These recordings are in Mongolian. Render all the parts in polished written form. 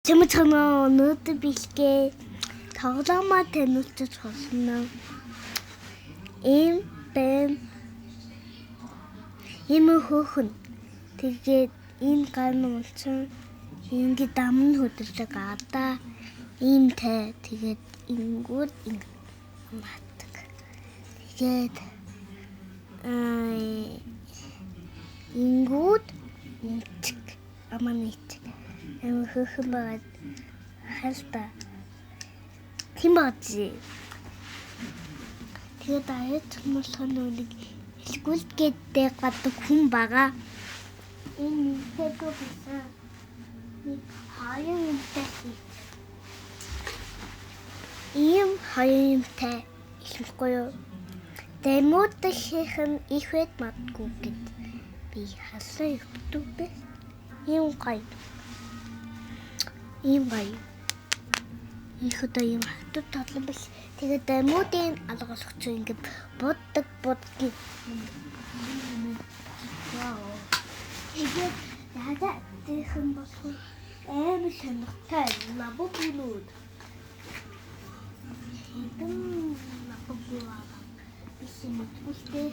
Чамцгаа өнөөдөр бэлгээ тоглоомоо танилцуулж болно. Ийм хөөхн. Тэгээд энэ ган унцсан ингээд дамн хөдөлдөг одоо ийм тай тэгээд ингүүд матг. Тэгээд ингүүд нэтг аманит. Хөөхн байгаад хальта. Тийм бази. Тэгээд аяд хүмүүсийн нүг элгүүлд гэдэг гадаг хүн байгаа. Энэ хэдөө бисаа. Хаяа юмтай. Ийм хаяа юмтай ихэхгүй юу? Дэмүүд хийхэн их байд матгүй гэд би хасаа ютуб ийм гай. Ийм гай. Их одоо юм хатуу татлан биш. Тэгээд дэмүүдийн алгуулгач ингээд боддог бодгийг. Вау. Тэгээд яагаад тийхэн болох аим сонирхтой лабобинууд. Хэдэн лабобинууд биш юм үстэй.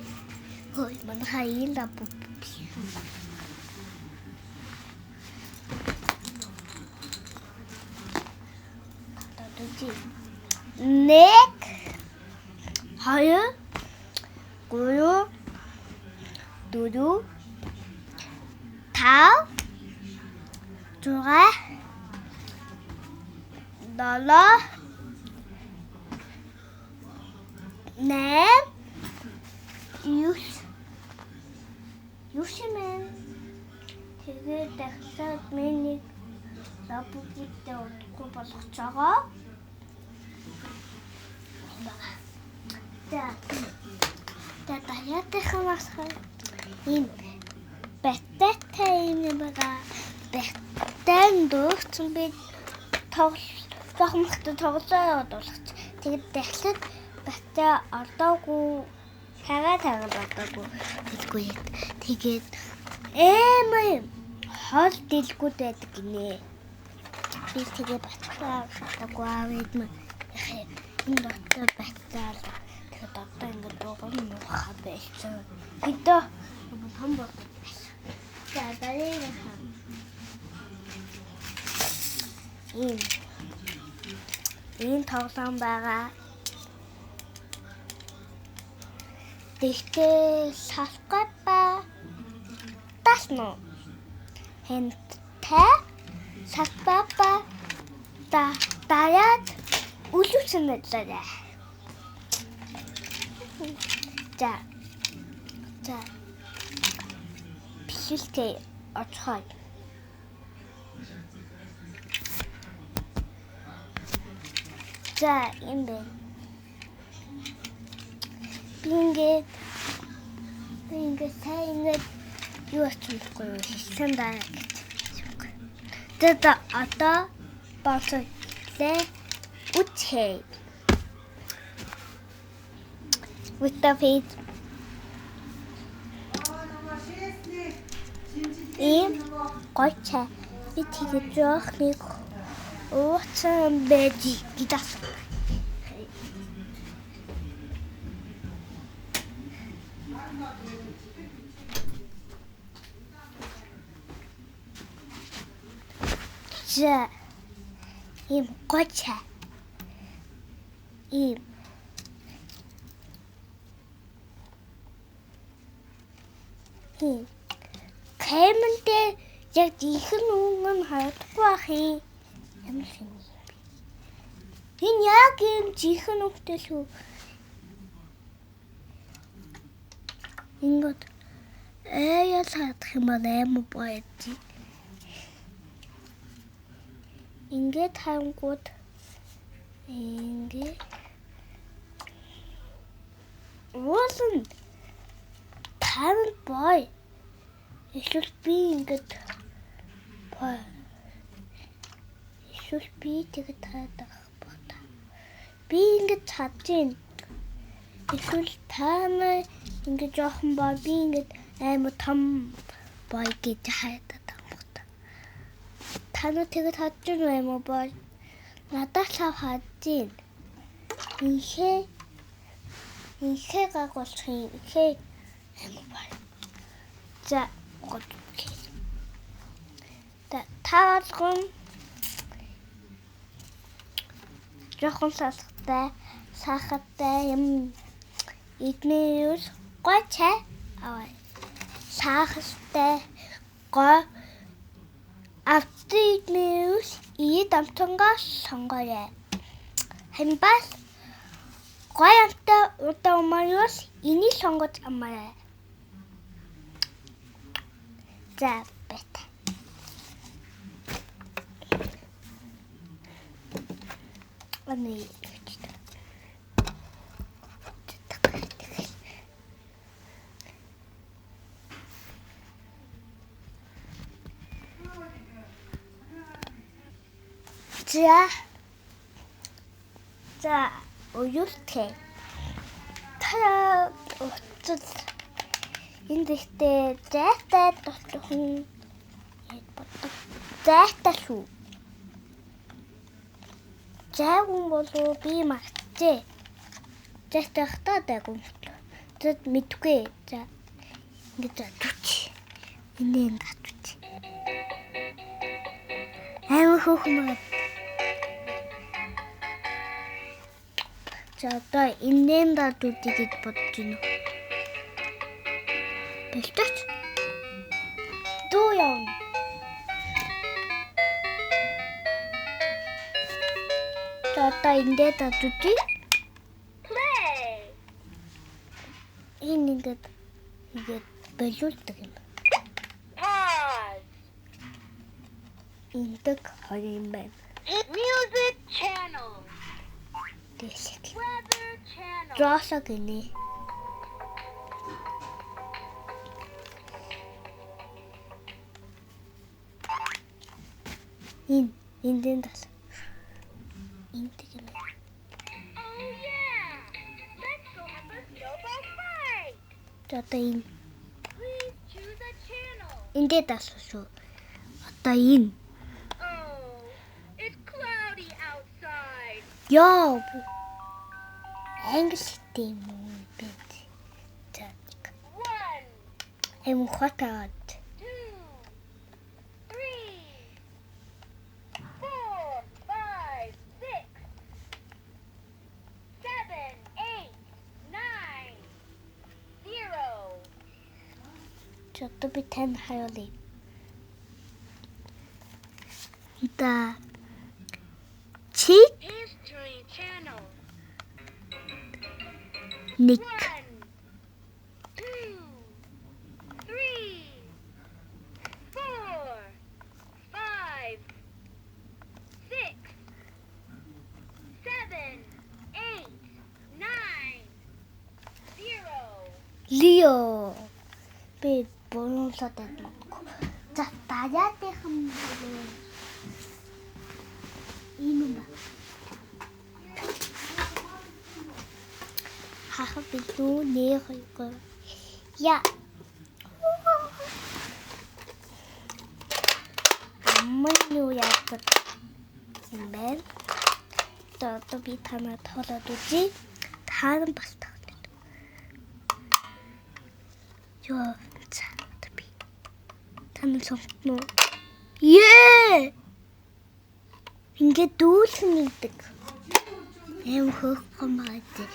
Хой мань хайн лабоб. Нэг хоёр гурав дөрөв тав зураг долоо нэм юшмен тэгээд дахиад миний лабубитэ утгагүй болгож байгаа. Та яатай масхаа ийм бэттэй юм байгаа. Бэттэн дөрөвцөн би тоглохтой тоглоо явуулах. Тэгээд дахиад бэттэй ордоогүй тагаа бодоогүй гэдгүй. Тэгээд хол дэлгүүд байдаг гинэ. Би тэгээд баттаа шатаагүй аваад мэ. Энэ дотор баттаа тэгээд одоо ингээд дуурал нуухаа байсан. Хэдөө том бол. За дарыг хаа. Энэ тоглоом байгаа. Тэгтээ салхай ба тасно. Хэнтэй салбаба даяад үлүүсэн мэтлээ. За. Бишэлтэй оцгой. За юм бэ. Бингээд сайн юу ачмахгүй хэлсэн даа гэж. Тэгээд одоо бацлээ үтхээ. With the feet. Гойчаа би тэгээд жоох нэг ууцсан байж гидас. За им гойчаа им кэмэнтэй яг ихэн өнгөн хаядахгүй ах юм. Ямар юм бэ? Энэ яг юм жихэн өнгөтэй шүү. Ингээд ял хадах юм аа байд. Ингээд хангууд ингээд уулын тань бай. Эсвэл би ингээд бай. Эсвэл би тэгээд таадах бата. Би ингээд чадчих. Эсвэл тань ингээд жоохон бай. Би ингээд амар том бай гэж хайдаг бата. Танаа тэгэд хадж юм уу боо? Надад лав хадж. Инхээ гагуулах юм. Инхээ юм боо. За гот. Таалгон жохон сахартай юм идмээр гой чай аваа. Сахартай гой автидмээр ид амтангаа сонгоорой. Хамбас гой амтай удаа умариус иний сонгож амаарай. За бет. Аны За уюлтэй. Та уцал энэ дэхтэй зайтай толхон зайтай шүү. Зайгун болов би магтжээ. Зайтай хатаа дайгун. Тэд мэдгүй. За ингэж атууч. Инээ атууч. Аймаг хөөхмөд. За одоо инээ атуудыг гэж бодож байна. Бэлтэж. Дуу явна. Одоо инээ атуудыг ингээд болуулдаг юм. Индэг хоёр юм байна. Music channel. Дэсэг. Weather channel. Дроосо гинэ. Индэн тас. Индэг юм. Oh yeah. Let's go have a snowball fight. Одоо энэ Please choose a channel. индээ тас шүү. Одоо энэ. Oh, it's cloudy outside. Яа. Англитэй юм уу бэ? За. 1, Эм хатаад. 2, 3, 4, 5, 6, 7, 8, 9, 0. Одоо би тань хаяалаа. Да. Чи History channel. ник 1, 2, 3, 4, 5, 6, 7, 8, 9, 0. Лио. Би болоосоо тайлбаргүй. За даяатайхан болоо. Ийм ба. Хахад билүү нээхойгоо. Я. Аммануу яагаад юм бэ? Одоо би танад хоолоод үзье. Тааран бас тагтаад. Ёо, цаата би. Танад сонтно. Ее! Ингээд дүүлхэн нэгдэг. Эм хөөх гомаатай.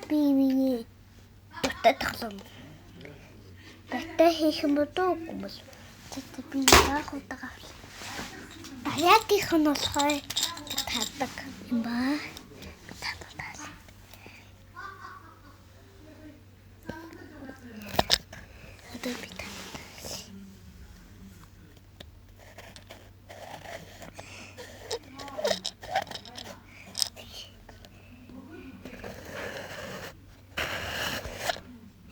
Би миний дутаа тоглоом. Бата хийх юм бодоогүй бол. Тэгтээ би яах удаа. Даяатих нь болохоор татдаг юм ба. Татдаг. Одоо би татдаг.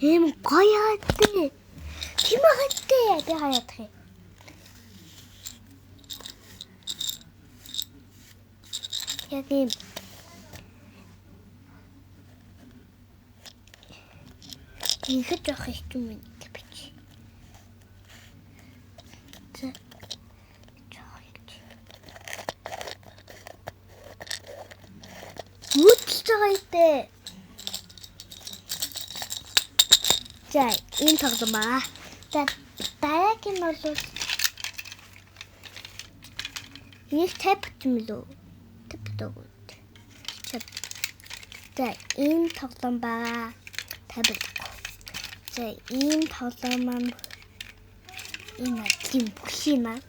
Эм гоётэй. Химагтэй би хаяадах юм. Яг юм. Ингээд явах юм байна гэж. За. Чойч. байгаа идэ. За, энэ тоглоом аа. За, дараагийн бол нэг тапт юм лөө. Тапт өгөө. За, энэ тоглоом байгаа. Табл. За, энэ тоглоом маань энэ тийм бүхий маа.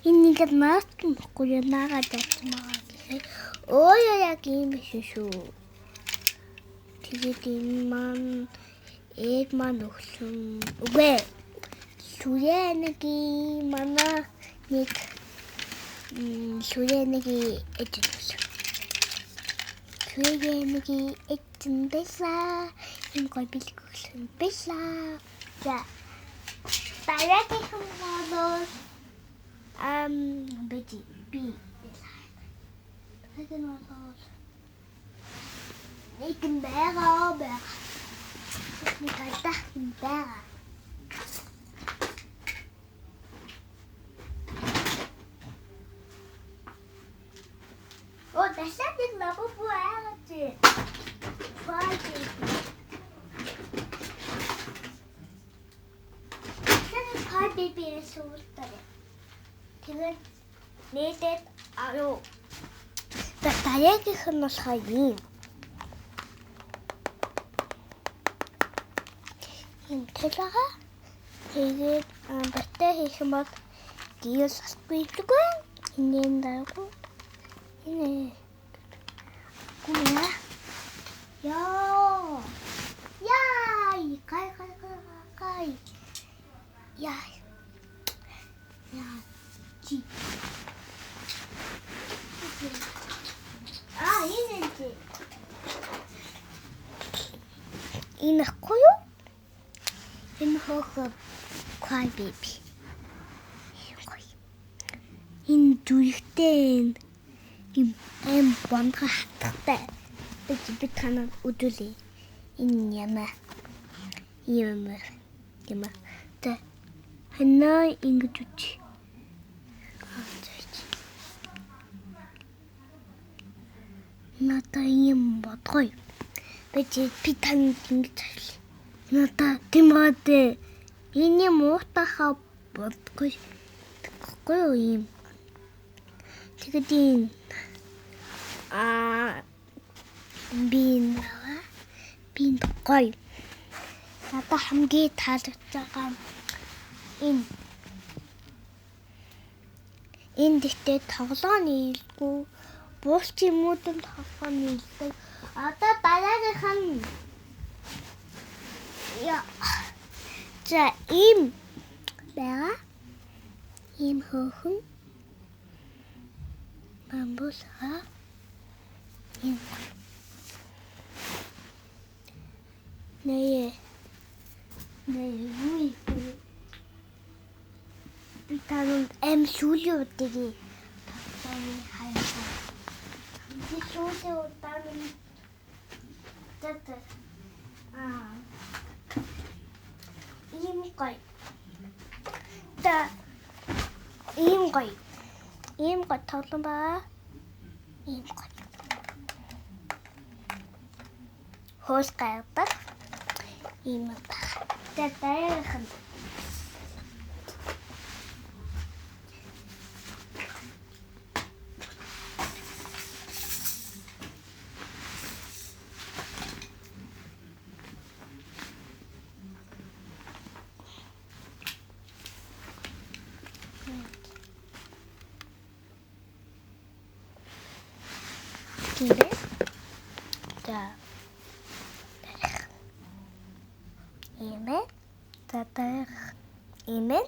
Энэ нэг наст мөхгүй наагаад явцмаа гэхээр өөё яг юм биш шүү. Тэгээд энэ маань ээд маань өгсөн. Үгүй. Сүрэнэгийн манай нэг сүрэнэгийн эдэлсэн. Сүрэнэгийн эдэн бэлээ. Энэ гой бэлгсэн бэлээ. За. Дараагийн хүмүүс бэти би. Тэгэн бол нэг байгаа. Нэг гайдах байгаа. О, дашаад нэг лабу аагаад. Бааji. Бибиэс уултаа. Тэгээд нээдээд аюу. Дараагийнх нь болохоор юм. Юм төлөгаа. Тэгээд баттай хийх юм бол дийл сасгүй. Инeen даагүй. Инээ. Гүнэ. Яа. Кай. Яа. Чи. Инээ. Энэ хөөе. Энэ хөөе. Кай биби. Энэ зүрхтэй энэ бонго хаттай. Би танаа үдүлээ. Энэ ямаа. Тэ ханаа ингэж үч. Надаа юм бодгой. Би танаа ингэж хэлээ. Надаа тэмээд энэ муутахаа бодгой. Тэгэхгүй юм. Тэгээд энэ бин гой. Надаа хамгийн таалагдж байгаа энэ дэхтэй тоглооны илгүй буурч юмудан тоглооны илдэг. Одоо дараагийнх нь за ийм байгаа. Ийм хөөхөн бамбусаа ийм Nee, oui. Putain, Julio, Diggi. Die Julio, Ийм гой тоглоом ба. Ийм гой. Хоос гайдаг. Ийм ба. Дараагийн 자, 이메, 자다, 이메.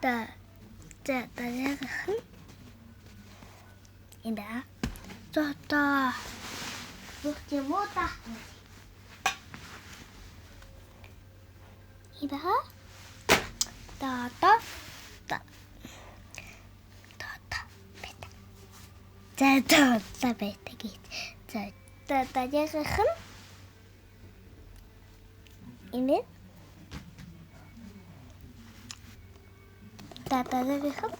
дараагийнх нь юм байна. За бүгд юм уу та? 이봐. 따다. 자다 베타기. 자다 야가흠. 이네. 따다 야가흠.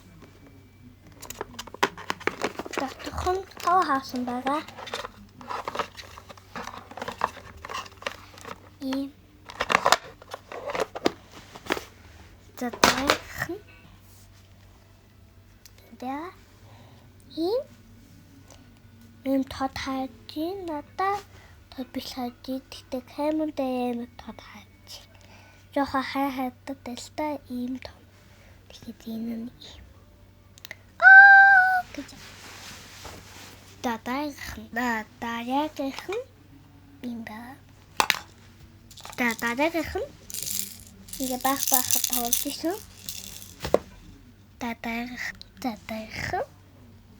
따뚜훈 하와하순 바가. 이 дараагийн ийм тод хайж надаа тод биш хайж тэгтээ камерын тод хайж жоохон хайдаг л та ийм том тэгээд энэ нь гэж дараагийн юм ба дараагийн 이게 빡빡 더워지죠? 따다르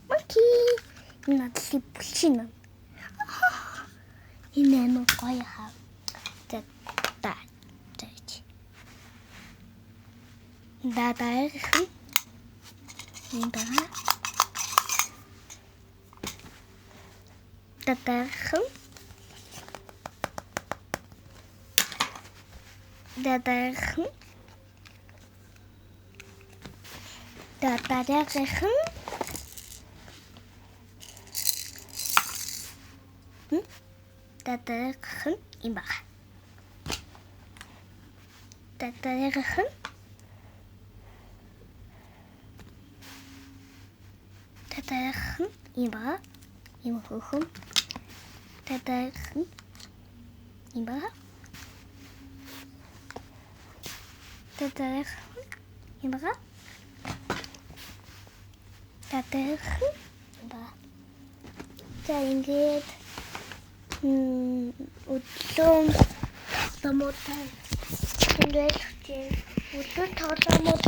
모키 나치 부시는 이내는 거야 따지 따다르 이봐 따다르 дараагийн юм байна. Дараагийн юм байна. Юм хөхөн. Дараагийн юм байна. Дараагийн юм байна. Дараагийн юм байна. За ингээд өдлөө томотой өдлөө тоглоомод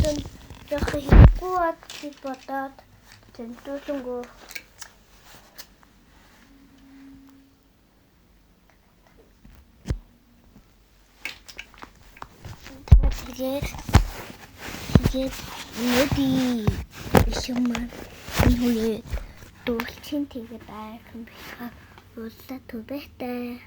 яг хийхгүй ад гэж бодоод тэмдүүлэнгөө тэгээд нэди шуман нүлээ дуулчин тэгээд айхан бихаа уулзаа түбэхтэй